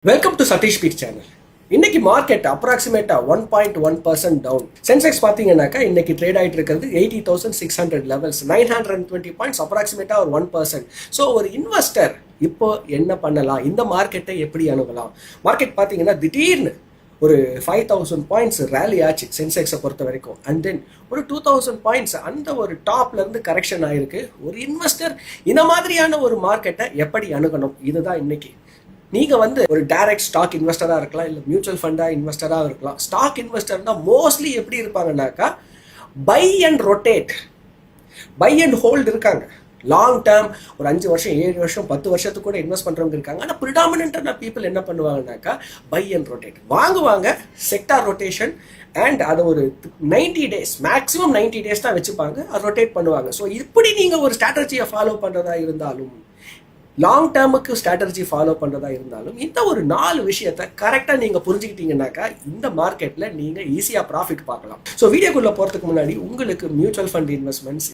Welcome to Sathish peak channel. இன்னைக்கு market அப்ராக்சிமேட்டா 1.1% down. Sensex பார்த்தீங்கன்னாக்கா இன்னைக்கு ட்ரேட் ஆகிட்டு இருக்கிறது 80,600 லெவல்ஸ், 920 பாயிண்ட்ஸ், அப்ராக்சிமேட்டா ஒரு 1%. ஸோ ஒரு இன்வெஸ்டர் இப்போ என்ன பண்ணலாம், இந்த மார்க்கெட்டை எப்படி அணுகலாம்? மார்க்கெட் பார்த்தீங்கன்னா திடீர்னு ஒரு 5,000 பாயிண்ட்ஸ் ரேலி ஆச்சு சென்செக்ஸை பொறுத்த வரைக்கும். அண்ட் தென் ஒரு 2,000 பாயிண்ட்ஸ் அந்த ஒரு டாப்ல இருந்து கரெக்ஷன் ஆயிருக்கு. ஒரு இன்வெஸ்டர் இந்த மாதிரியான ஒரு மார்க்கெட்டை எப்படி அணுகணும், இதுதான் இன்னைக்கு. நீங்கள் ஒரு டைரக்ட் ஸ்டாக் இன்வெஸ்டராக இருக்கலாம், இல்லை மியூச்சுவல் ஃபண்டாக இன்வெஸ்டராக இருக்கலாம். ஸ்டாக் இன்வெஸ்டர்னா மோஸ்ட்லி எப்படி இருப்பாங்கன்னாக்கா buy and rotate, buy and hold இருக்காங்க. லாங் டேர்ம் ஒரு 5 வருஷம் 7 வருஷம் 10 வருஷத்துக்கு கூட இன்வெஸ்ட் பண்ணுறவங்க இருக்காங்க. ஆனால் ப்ரிடாமினென்ட்டான பீப்புள் என்ன பண்ணுவாங்கன்னாக்கா பை அண்ட் ரொட்டேட் வாங்குவாங்க, செக்டார் ரொட்டேஷன், அண்ட் அதை ஒரு 90 டேஸ் மேக்ஸிமம் 90 டேஸ் தான் வச்சுப்பாங்க, அதை ரொட்டேட் பண்ணுவாங்க. ஸோ இப்படி நீங்கள் ஒரு ஸ்ட்ராட்டஜியை ஃபாலோ பண்ணுறதா இருந்தாலும், லாங் டேர்முக்கு ஸ்ட்ராட்டஜி ஃபாலோ பண்ணுறதா இருந்தாலும், இந்த ஒரு 4 விஷயத்தை கரெக்டாக நீங்கள் புரிஞ்சுக்கிட்டீங்கன்னாக்கா இந்த மார்க்கெட்டில் நீங்கள் ஈஸியாக ப்ராஃபிட் பார்க்கலாம். ஸோ வீடியோக்குள்ளே போகிறதுக்கு முன்னாடி உங்களுக்கு மியூச்சுவல் ஃபண்ட் இன்வெஸ்ட்மெண்ட்ஸ்